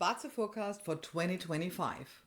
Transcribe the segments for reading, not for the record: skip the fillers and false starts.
BaZi forecast for 2025.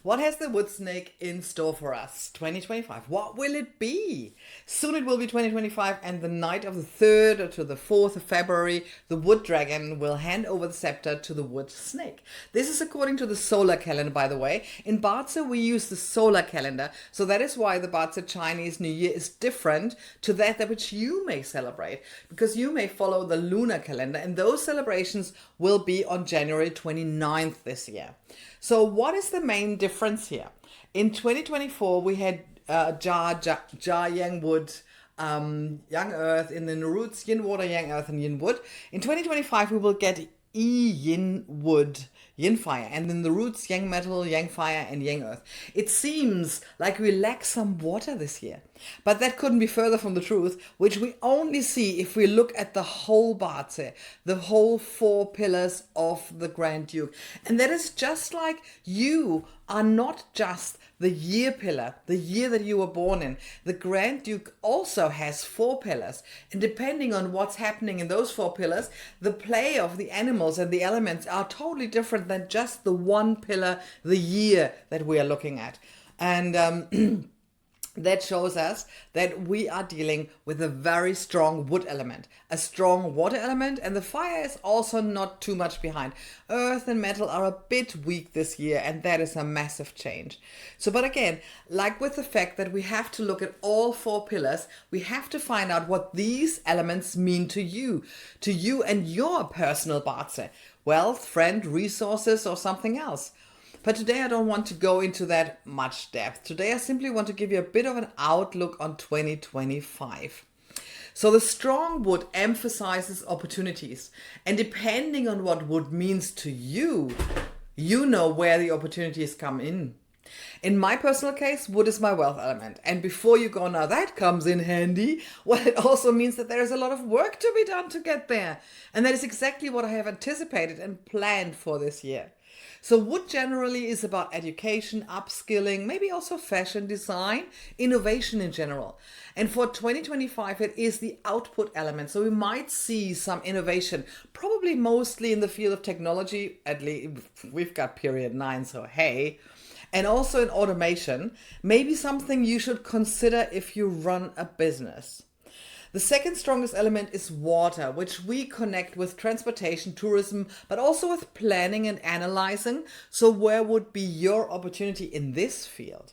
What has the wood snake in store for us? 2025. What will it be? Soon it will be 2025, and the night of the 3rd to the 4th of February, the wood dragon will hand over the scepter to the wood snake. This is according to the solar calendar, by the way. In BaZi, we use the solar calendar, so that is why the BaZi Chinese New Year is different to that which you may celebrate, because you may follow the lunar calendar, and those celebrations will be on January 29th this year. So what is the main difference here? In 2024, we had Yang Wood, Yang Earth in the roots, Yin Water, Yang Earth, and Yin Wood. In 2025, we will get Yin Wood, Yin Fire, and in the roots, Yang Metal, Yang Fire, and Yang Earth. It seems like we lack some water this year, but that couldn't be further from the truth, which we only see if we look at the whole BaZi, the whole 4 pillars of the Grand Duke. And that is just like you are not just the year pillar, the year that you were born in. The Grand Duke also has 4 pillars. And depending on what's happening in those 4 pillars, the play of the animals and the elements are totally different than just the one pillar, the year that we are looking at. And that shows us that we are dealing with a very strong wood element, a strong water element, and the fire is also not too much behind. Earth and metal are a bit weak this year, and that is a massive change. So, but again, like with the fact that we have to look at all 4 pillars, we have to find out what these elements mean to you and your personal BaZi. Wealth, friend, resources, or something else. But today I don't want to go into that much depth. Today I simply want to give you a bit of an outlook on 2025. So the strong wood emphasizes opportunities. And depending on what wood means to you, you know where the opportunities come in. In my personal case, wood is my wealth element. And before you go, now that comes in handy, well, it also means that there is a lot of work to be done to get there. And that is exactly what I have anticipated and planned for this year. So wood generally is about education, upskilling, maybe also fashion design, innovation in general. And for 2025, it is the output element. So we might see some innovation, probably mostly in the field of technology. At least we've got period 9, so hey. And also in automation, maybe something you should consider if you run a business. The second strongest element is water, which we connect with transportation, tourism, but also with planning and analyzing. So where would be your opportunity in this field?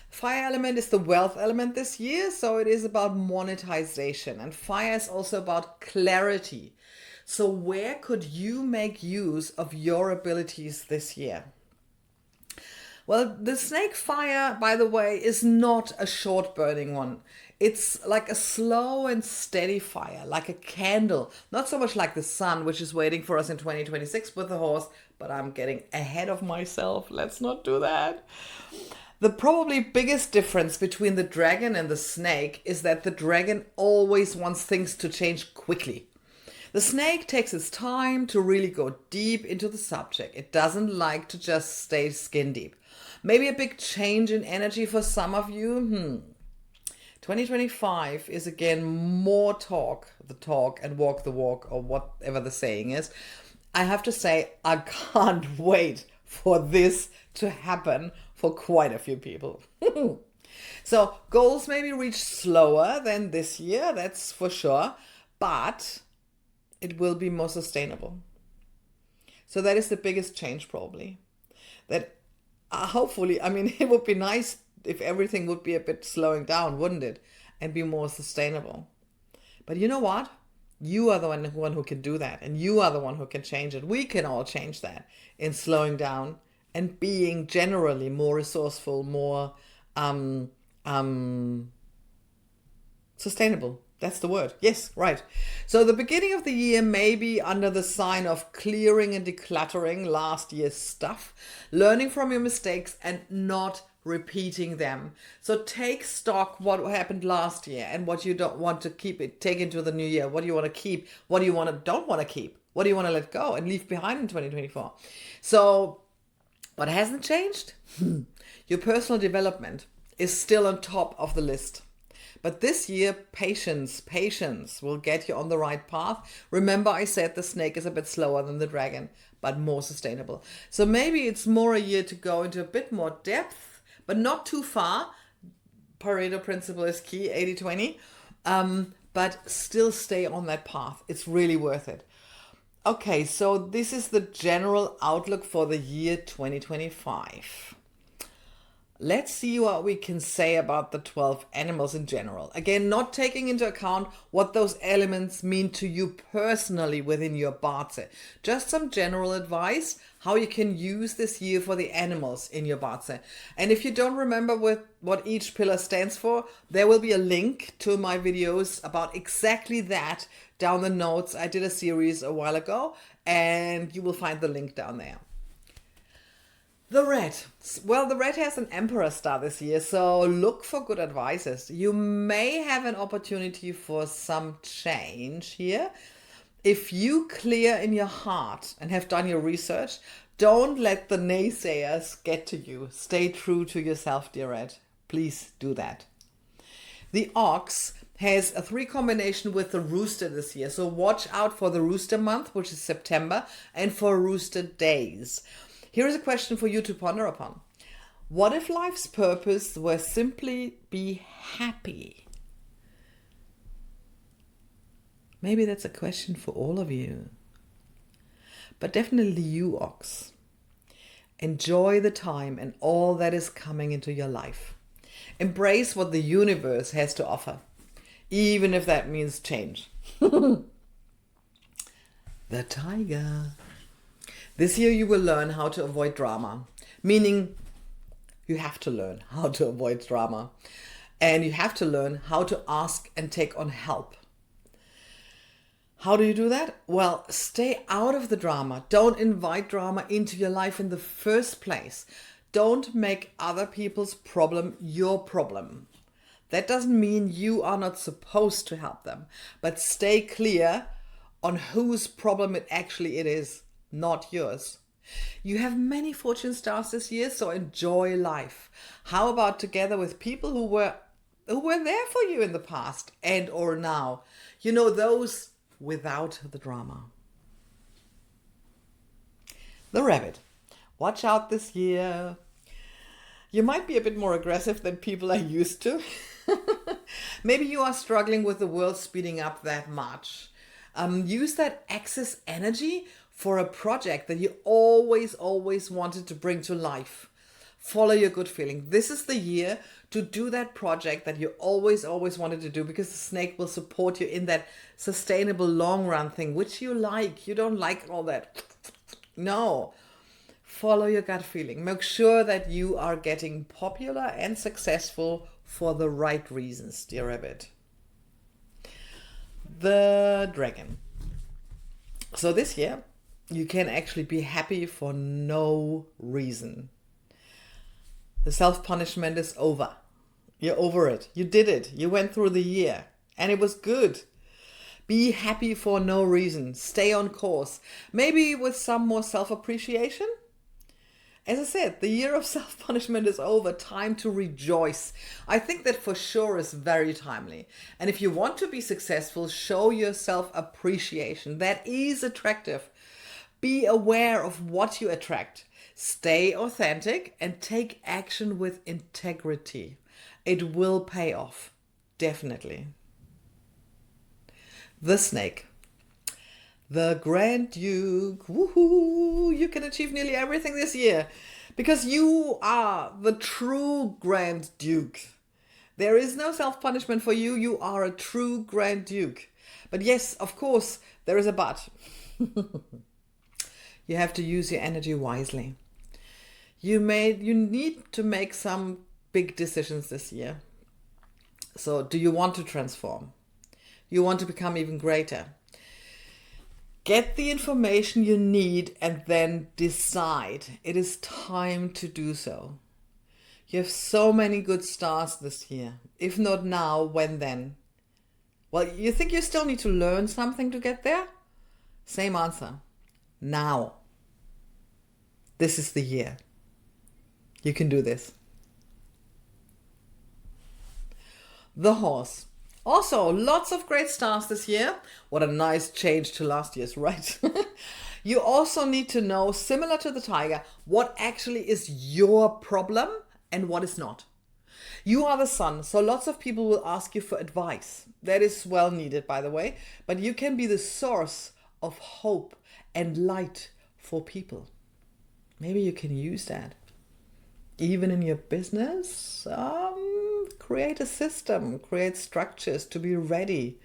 Fire element is the wealth element this year, so it is about monetization. And fire is also about clarity. So where could you make use of your abilities this year? Well, the snake fire, by the way, is not a short burning one. It's like a slow and steady fire, like a candle. Not so much like the sun, which is waiting for us in 2026 with the horse, but I'm getting ahead of myself. Let's not do that. The probably biggest difference between the dragon and the snake is that the dragon always wants things to change quickly. The snake takes its time to really go deep into the subject. It doesn't like to just stay skin deep. Maybe a big change in energy for some of you. 2025 is again more talk the talk and walk the walk, or whatever the saying is. I have to say, I can't wait for this to happen for quite a few people. So goals may be reached slower than this year, that's for sure, but it will be more sustainable. So that is the biggest change probably. That hopefully, I mean, it would be nice if everything would be a bit slowing down, wouldn't it? And be more sustainable. But you know what? You are the one who can do that. And you are the one who can change it. We can all change that in slowing down and being generally more resourceful, more sustainable. That's the word. Yes, right. So the beginning of the year may be under the sign of clearing and decluttering last year's stuff, learning from your mistakes and not repeating them. So take stock what happened last year and what you don't want to take into the new year. What do you want to keep? What do you don't want to keep? What do you want to let go and leave behind in 2024? So what hasn't changed? Your personal development is still on top of the list. But this year, patience will get you on the right path. Remember, I said the snake is a bit slower than the dragon, but more sustainable. So maybe it's more a year to go into a bit more depth, but not too far. Pareto principle is key, 80-20. But still stay on that path. It's really worth it. Okay, so this is the general outlook for the year 2025. Let's see what we can say about the 12 animals in general. Again, not taking into account what those elements mean to you personally within your BaZi. Just some general advice how you can use this year for the animals in your BaZi. And if you don't remember what each pillar stands for, there will be a link to my videos about exactly that down the notes. I did a series a while ago, and you will find the link down there. The red. Well, the red has an emperor star this year, so look for good advices. You may have an opportunity for some change here. If you clear in your heart and have done your research, don't let the naysayers get to you. Stay true to yourself, dear red. Please do that. The ox has a 3 combination with the rooster this year, so watch out for the rooster month, which is September, and for rooster days. Here is a question for you to ponder upon. What if life's purpose were simply be happy? Maybe that's a question for all of you. But definitely you, ox. Enjoy the time and all that is coming into your life. Embrace what the universe has to offer, even if that means change. The tiger. This year you will learn how to avoid drama, meaning you have to learn how to avoid drama, and you have to learn how to ask and take on help. How do you do that? Well, stay out of the drama. Don't invite drama into your life in the first place. Don't make other people's problem your problem. That doesn't mean you are not supposed to help them, but stay clear on whose problem it is. Not yours. You have many fortune stars this year, so enjoy life. How about together with people who were there for you in the past and or now? You know, those without the drama. The rabbit. Watch out this year. You might be a bit more aggressive than people are used to. Maybe you are struggling with the world speeding up that much. Use that excess energy for a project that you always wanted to bring to life. Follow your gut feeling. This is the year to do that project that you always wanted to do, because the snake will support you in that sustainable long run thing, which you like. You don't like all that. No. Follow your gut feeling. Make sure that you are getting popular and successful for the right reasons, dear rabbit. The dragon. So this year, you can actually be happy for no reason. The self-punishment is over. You're over it. You did it. You went through the year and it was good. Be happy for no reason. Stay on course. Maybe with some more self-appreciation. As I said, the year of self-punishment is over. Time to rejoice. I think that for sure is very timely. And if you want to be successful, show your self-appreciation. That is attractive. Be aware of what you attract. Stay authentic and take action with integrity. It will pay off. Definitely. The snake. The Grand Duke. Woohoo! You can achieve nearly everything this year because you are the true Grand Duke. There is no self-punishment for you. You are a true Grand Duke. But yes, of course, there is a but. You have to use your energy wisely. You need to make some big decisions this year. So do you want to transform? You want to become even greater? Get the information you need and then decide. It is time to do so. You have so many good stars this year. If not now, when then? Well, you think you still need to learn something to get there? Same answer. Now. This is the year. You can do this. The horse. Also, lots of great stars this year. What a nice change to last year's, right? You also need to know, similar to the tiger, what actually is your problem and what is not. You are the sun, so lots of people will ask you for advice. That is well needed, by the way. But you can be the source of hope and light for people. Maybe you can use that. Even in your business, create a system, create structures to be ready.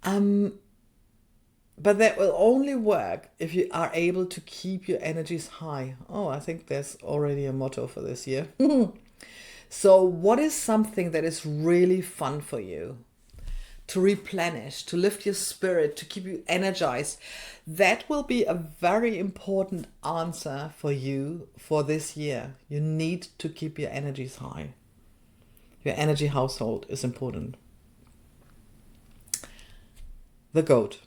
But that will only work if you are able to keep your energies high. Oh, I think there's already a motto for this year. So what is something that is really fun for you? To replenish, to lift your spirit, to keep you energized. That will be a very important answer for you for this year. You need to keep your energies high. Your energy household is important. The goat.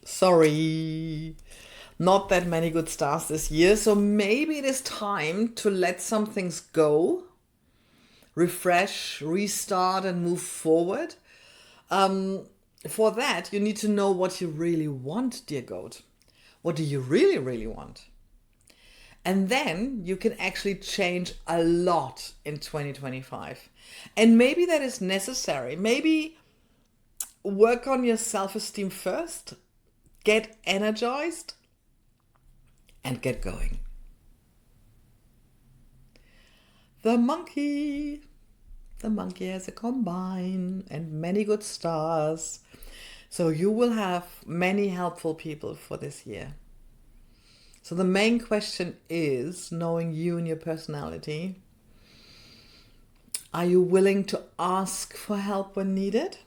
Sorry, not that many good stars this year. So maybe it is time to let some things go, refresh, restart, and move forward. For that, you need to know what you really want, dear goat. What do you really, really want? And then you can actually change a lot in 2025. And maybe that is necessary. Maybe work on your self-esteem first, get energized, and get going. The monkey. The monkey has a combine and many good stars. So you will have many helpful people for this year. So the main question is, knowing you and your personality, are you willing to ask for help when needed?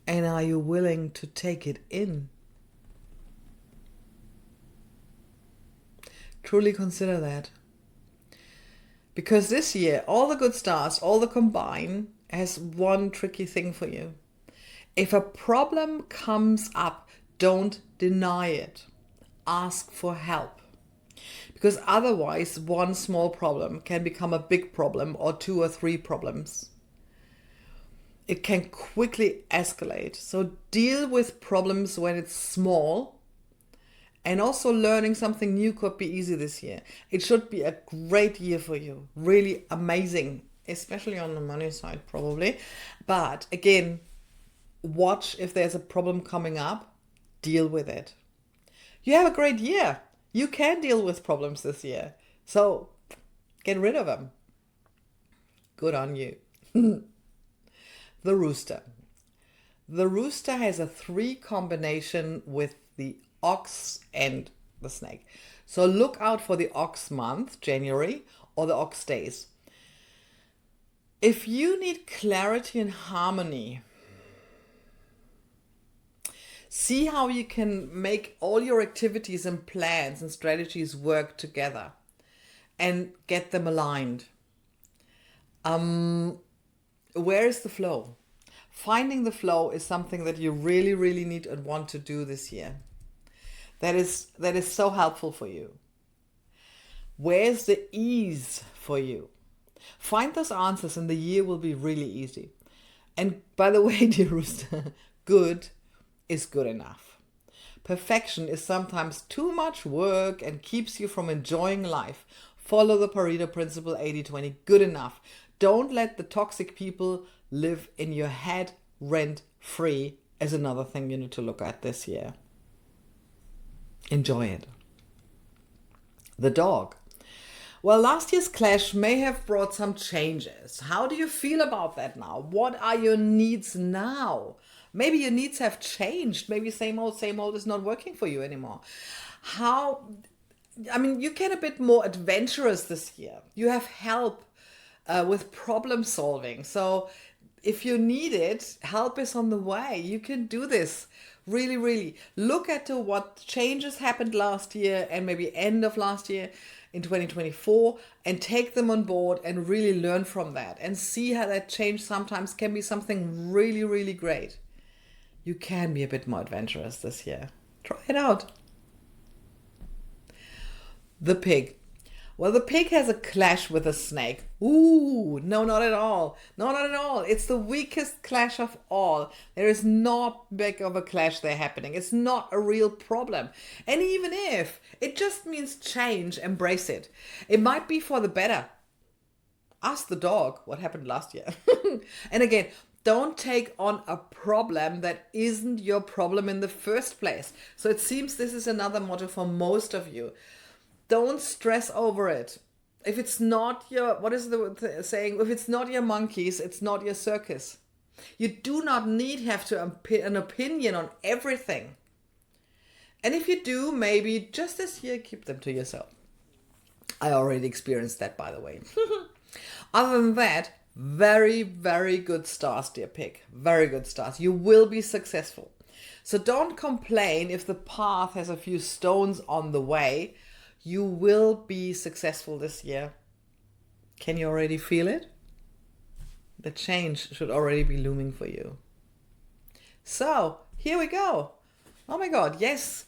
And are you willing to take it in? Truly consider that. Because this year, all the good stars, all the combine, has one tricky thing for you. If a problem comes up, don't deny it. Ask for help. Because otherwise, one small problem can become a big problem or 2 or 3 problems. It can quickly escalate. So deal with problems when it's small. And also learning something new could be easy this year. It should be a great year for you. Really amazing, especially on the money side probably. But again, watch if there's a problem coming up, deal with it. You have a great year. You can deal with problems this year. So get rid of them. Good on you. The rooster. The rooster has a 3 combination with the ox and the snake. So look out for the ox month, January, or the ox days. If you need clarity and harmony, see how you can make all your activities and plans and strategies work together and get them aligned. Where is the flow? Finding the flow is something that you really, really need and want to do this year. That is so helpful for you. Where's the ease for you? Find those answers and the year will be really easy. And by the way, dear rooster, good is good enough. Perfection is sometimes too much work and keeps you from enjoying life. Follow the Pareto principle 80-20, good enough. Don't let the toxic people live in your head rent free is another thing you need to look at this year. Enjoy it. The dog. Well, last year's clash may have brought some changes. How do you feel about that now? What are your needs now? Maybe your needs have changed. Maybe same old is not working for you anymore. You get a bit more adventurous this year. You have help with problem solving. So if you need it, help is on the way. You can do this. Really, really look at what changes happened last year and maybe end of last year in 2024 and take them on board and really learn from that and see how that change sometimes can be something really, really great. You can be a bit more adventurous this year. Try it out. The pig. Well, the pig has a clash with a snake. Ooh, no, not at all. No, not at all. It's the weakest clash of all. There is not big of a clash there happening. It's not a real problem. And even if, it just means change, embrace it. It might be for the better. Ask the dog what happened last year. And again, don't take on a problem that isn't your problem in the first place. So it seems this is another motto for most of you. Don't stress over it. If it's not your, what is the saying? If it's not your monkeys, it's not your circus. You do not need have to an opinion on everything. And if you do, maybe just this year, keep them to yourself. I already experienced that, by the way. Other than that, very, very good stars, dear pig. Very good stars. You will be successful. So don't complain if the path has a few stones on the way. You will be successful this year. Can you already feel it? The change should already be looming for you. So, here we go. Oh my God, yes.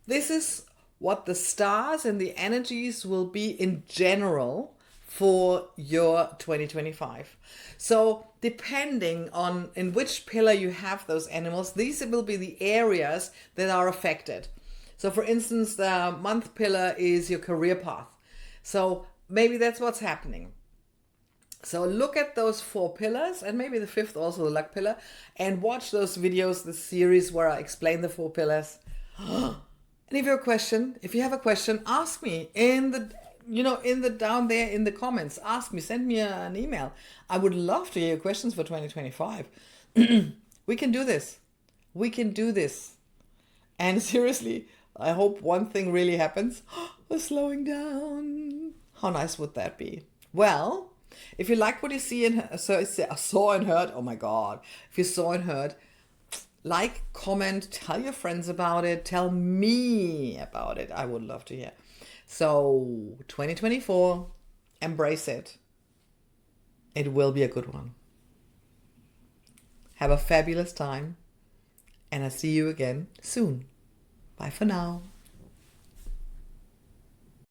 This is what the stars and the energies will be in general for your 2025. So, depending on in which pillar you have those animals, these will be the areas that are affected. So for instance, the month pillar is your career path. So maybe that's what's happening. So look at those 4 pillars and maybe the 5th also, the luck pillar, and watch those videos, the series where I explain the 4 pillars. And if you have a question, ask me in the down there in the comments. Ask me, send me an email. I would love to hear your questions for 2025. We can do this. We can do this. And seriously, I hope one thing really happens. We're slowing down. How nice would that be? Well, if you like what you see and saw and heard, oh my God. If you saw and heard, like, comment, tell your friends about it. Tell me about it. I would love to hear. So 2024, embrace it. It will be a good one. Have a fabulous time. And I'll see you again soon. Bye for now.